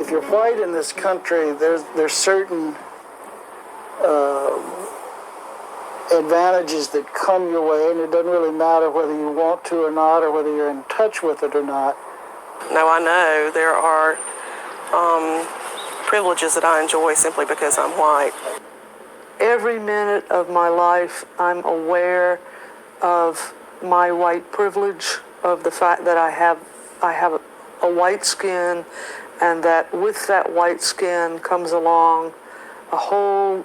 if you're white in this country, there's certain advantages that come your way, and it doesn't really matter whether you want to or not, or whether you're in touch with it or not. Now I know there are privileges that I enjoy simply because I'm white. Every minute of my life, I'm aware of my white privilege, of the fact that I have a white skin, and that with that white skin comes along a whole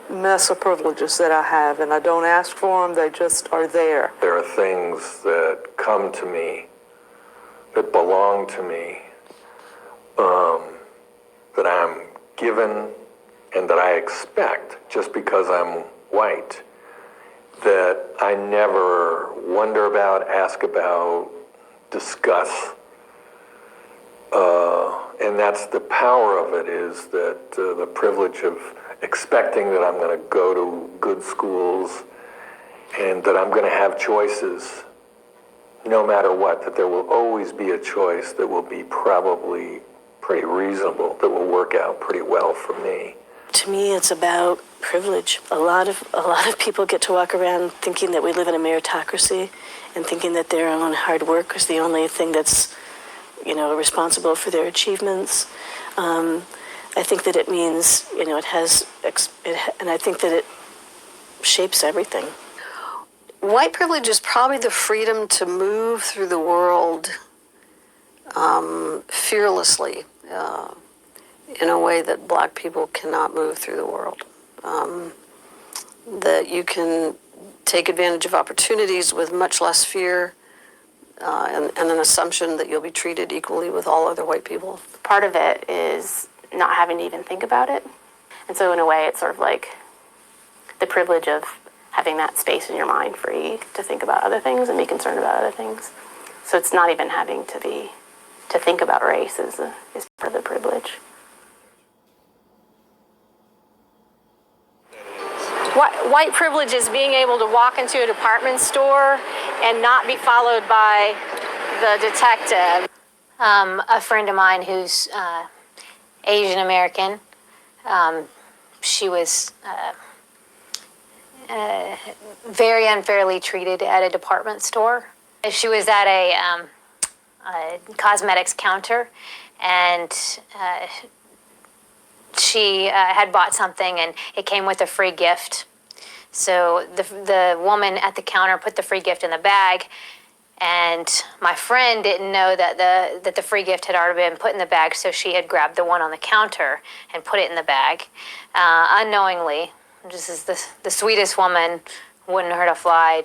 mess of privileges that I have, and I don't ask for them, they just are there. There are things that come to me, that belong to me, that I'm given and that I expect just because I'm white, that I never wonder about, ask about, discuss. And that's the power of it, is that the privilege of expecting that I'm going to go to good schools and that I'm going to have choices no matter what, that there will always be a choice that will be probably pretty reasonable, that will work out pretty well for me. To me, it's about privilege. A lot of people get to walk around thinking that we live in a meritocracy and thinking that their own hard work is the only thing that's, responsible for their achievements. I think that it means, and I think that it shapes everything. White privilege is probably the freedom to move through the world fearlessly in a way that black people cannot move through the world. That you can take advantage of opportunities with much less fear and an assumption that you'll be treated equally with all other white people. Part of it is not having to even think about it. And so in a way, it's sort of like the privilege of having that space in your mind free to think about other things and be concerned about other things. So it's not even having to think about race is part of the privilege. White privilege is being able to walk into a department store and not be followed by the detective. A friend of mine who's Asian American, she was very unfairly treated at a department store. She was at a cosmetics counter, and she had bought something and it came with a free gift. So the woman at the counter put the free gift in the bag, and my friend didn't know that the free gift had already been put in the bag, so she had grabbed the one on the counter and put it in the bag unknowingly. This is the sweetest woman, wouldn't hurt a fly.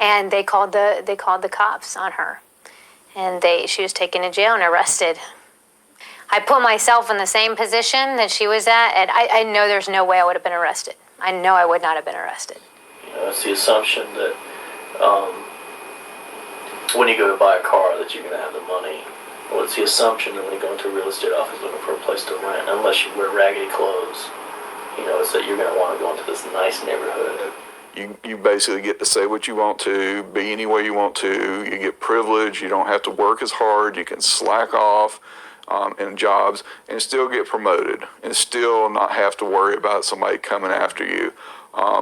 And they called the cops on her, and she was taken to jail and arrested. I put myself in the same position that she was at, and I know there's no way I would have been arrested. I know I would not have been arrested. It's the assumption that when you go to buy a car that you're going to have the money. Well, it's the assumption that when you go into a real estate office looking for a place to rent, unless you wear raggedy clothes, it's that you're going to want to go into this nice neighborhood. You basically get to say what you want to, be any way you want to. You get privilege. You don't have to work as hard. You can slack off in jobs and still get promoted and still not have to worry about somebody coming after you.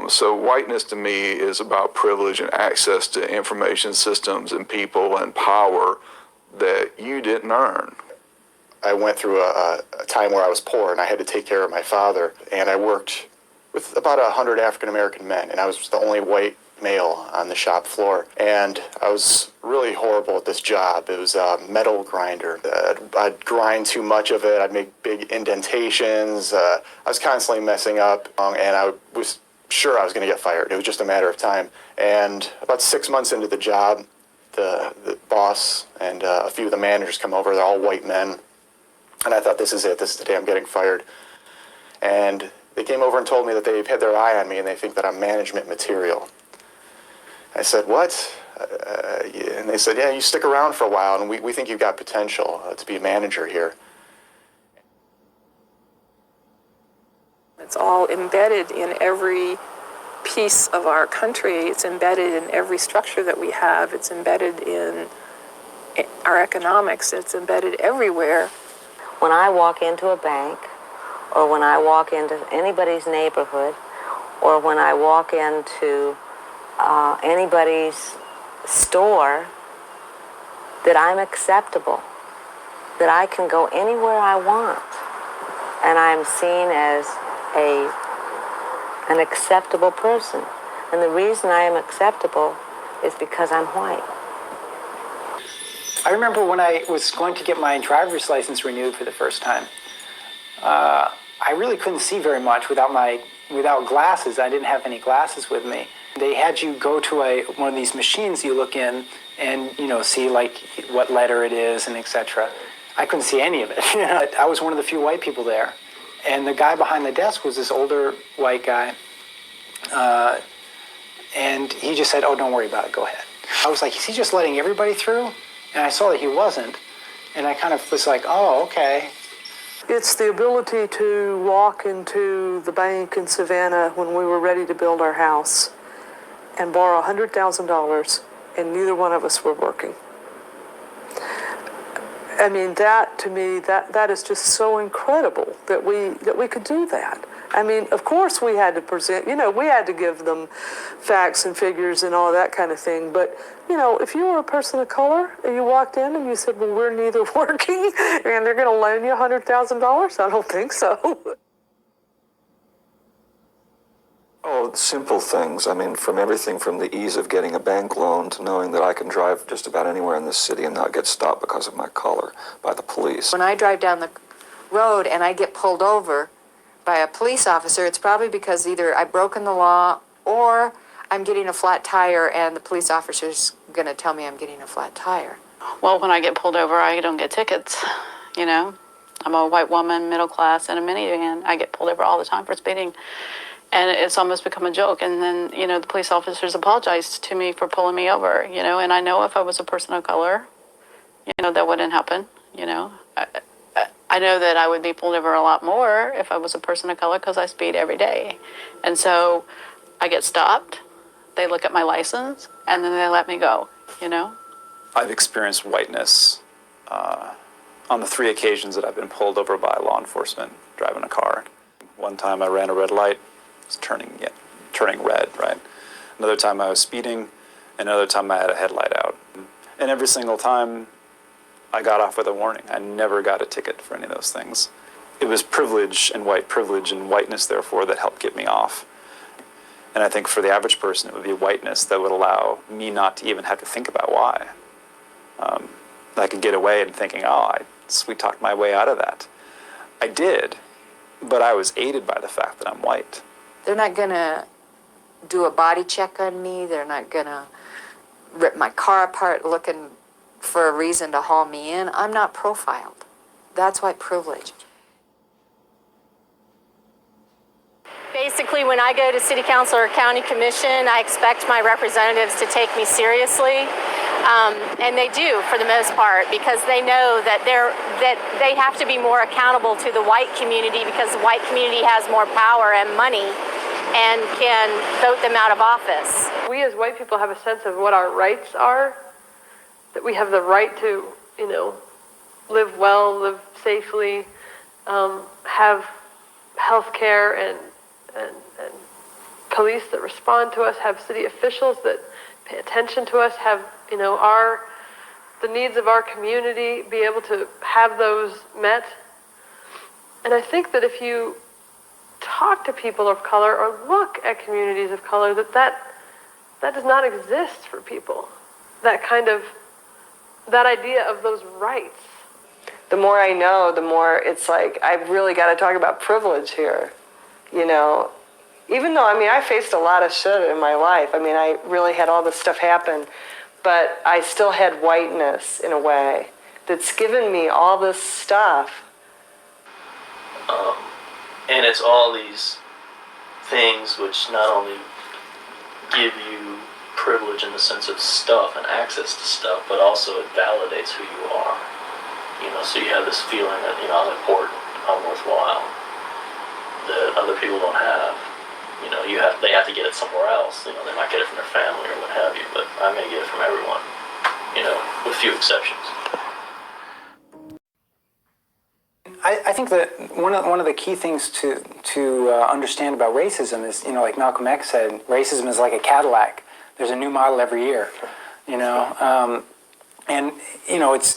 So whiteness to me is about privilege and access to information systems and people and power that you didn't earn. I went through a time where I was poor and I had to take care of my father, and I worked with about 100 African American men, and I was the only white male on the shop floor, and I was really horrible at this job. It was a metal grinder. I'd grind too much of it. I'd make big indentations. I was constantly messing up, and I was sure I was going to get fired. It was just a matter of time. And about 6 months into the job, the boss and a few of the managers come over. They're all white men, and I thought, this is it. This is the day I'm getting fired. And they came over and told me that they've had their eye on me and they think that I'm management material. I said, what? And they said, yeah, you stick around for a while, and we think you've got potential to be a manager here. It's all embedded in every piece of our country. It's embedded in every structure that we have. It's embedded in our economics. It's embedded everywhere. When I walk into a bank, or when I walk into anybody's neighborhood, or when I walk into anybody's store, that I'm acceptable, that I can go anywhere I want, and I'm seen as an acceptable person. And the reason I am acceptable is because I'm white. I remember when I was going to get my driver's license renewed for the first time, I really couldn't see very much without glasses. I didn't have any glasses with me. They had you go to one of these machines you look in and, see like what letter it is and etc. I couldn't see any of it. I was one of the few white people there. And the guy behind the desk was this older white guy. And he just said, "Oh, don't worry about it, go ahead." I was like, is he just letting everybody through? And I saw that he wasn't. And I kind of was like, oh, okay. It's the ability to walk into the bank in Savannah when we were ready to build our house and borrow $100,000, and neither one of us were working. I mean, that to me, that is just so incredible that we could do that. I mean, of course we had to present, we had to give them facts and figures and all that kind of thing. But, if you were a person of color and you walked in and you said, well, we're neither working and they're going to loan you $100,000, I don't think so. Oh, simple things. I mean, from everything from the ease of getting a bank loan to knowing that I can drive just about anywhere in this city and not get stopped because of my color by the police. When I drive down the road and I get pulled over by a police officer, it's probably because either I've broken the law or I'm getting a flat tire and the police officer's going to tell me I'm getting a flat tire. Well, when I get pulled over, I don't get tickets, I'm a white woman, middle class, in a minivan. I get pulled over all the time for speeding. And it's almost become a joke. And then, the police officers apologized to me for pulling me over, and I know if I was a person of color, that wouldn't happen, I know that I would be pulled over a lot more if I was a person of color because I speed every day. And so I get stopped, they look at my license, and then they let me go, I've experienced whiteness on the 3 occasions that I've been pulled over by law enforcement driving a car. One time I ran a red light, it was turning red, right? Another time I was speeding, another time I had a headlight out. And every single time I got off with a warning. I never got a ticket for any of those things. It was privilege and whiteness, therefore, that helped get me off. And I think for the average person, it would be whiteness that would allow me not to even have to think about why. I could get away and thinking, oh, I sweet-talked my way out of that. I did, but I was aided by the fact that I'm white. They're not going to do a body check on me. They're not going to rip my car apart looking for a reason to haul me in. I'm not profiled. That's white privilege. Basically, when I go to city council or county commission, I expect my representatives to take me seriously. And they do, for the most part, because they know that they have to be more accountable to the white community because the white community has more power and money and can vote them out of office. We as white people have a sense of what our rights are, that we have the right to, live well, live safely, have health care and police that respond to us, have city officials that pay attention to us, have, the needs of our community, be able to have those met. And I think that if you talk to people of color or look at communities of color, that does not exist for people. That idea of those rights. The more I know, the more it's like, I've really got to talk about privilege here, Even though, I faced a lot of shit in my life. I really had all this stuff happen, but I still had whiteness in a way that's given me all this stuff. And it's all these things which not only give you privilege in the sense of stuff and access to stuff, but also it validates who you are. So you have this feeling that, I'm important, I'm worthwhile, that other people don't have. They have to get it somewhere else. They might get it from their family or what have you, but I may get it from everyone, with few exceptions. think that one of the key things to understand about racism is, like Malcolm X said, racism is like a Cadillac. There's a new model every year, and it's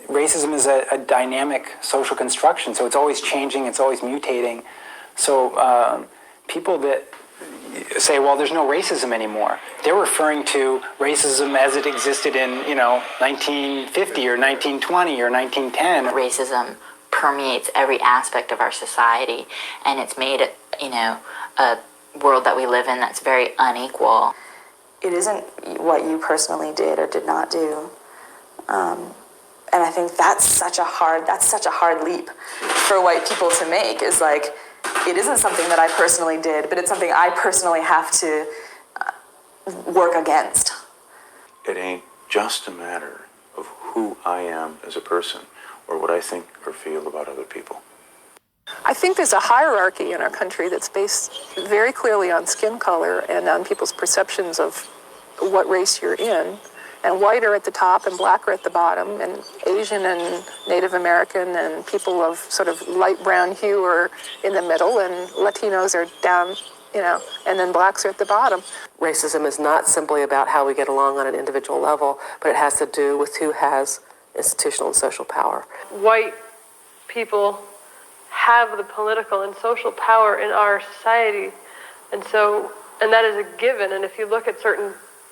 racism is a dynamic social construction, so it's always changing, it's always mutating. So people that say, well, there's no racism anymore, they're referring to racism as it existed in 1950 or 1920 or 1910. Racism permeates every aspect of our society, and it's made it, a world that we live in that's very unequal. It isn't what you personally did or did not do. And I think that's such a hard leap for white people to make, is like, it isn't something that I personally did, but it's something I personally have to work against. It ain't just a matter of who I am as a person or what I think or feel about other people. I think there's a hierarchy in our country that's based very clearly on skin color and on people's perceptions of what race you're in. And white are at the top and black are at the bottom, and Asian and Native American and people of sort of light brown hue are in the middle, and Latinos are down, and then blacks are at the bottom. Racism is not simply about how we get along on an individual level, but it has to do with who has institutional and social power. White people have the political and social power in our society, and that is a given. And if you look at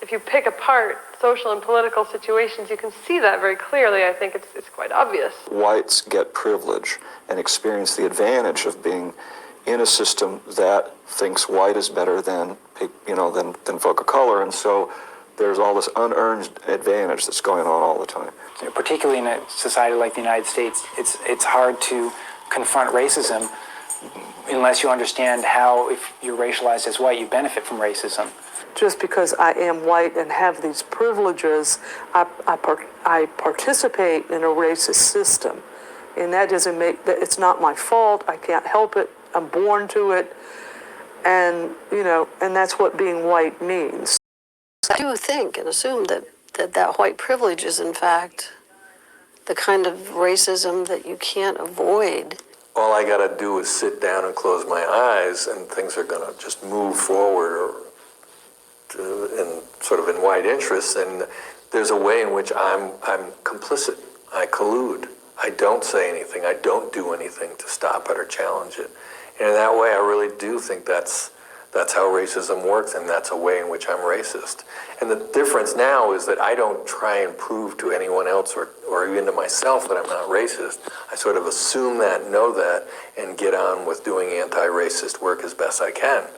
if you pick apart social and political situations, you can see that very clearly. I think it's quite obvious. Whites get privilege and experience the advantage of being in a system that thinks white is better than folk of color, and so there's all this unearned advantage that's going on all the time. Particularly in a society like the United States, it's hard to confront racism unless you understand how, if you're racialized as white, you benefit from racism. Just because I am white and have these privileges, I participate in a racist system. And that doesn't it's not my fault, I can't help it, I'm born to it, and that's what being white means. I do think and assume that white privilege is in fact the kind of racism that you can't avoid. All I got to do is sit down and close my eyes, and things are going to just move forward in white interests. And there's a way in which I'm complicit. I collude. I don't say anything. I don't do anything to stop it or challenge it. And in that way, I really do think that's how racism works, and that's a way in which I'm racist. And the difference now is that I don't try and prove to anyone else or even to myself that I'm not racist. I sort of assume that, know that, and get on with doing anti-racist work as best I can.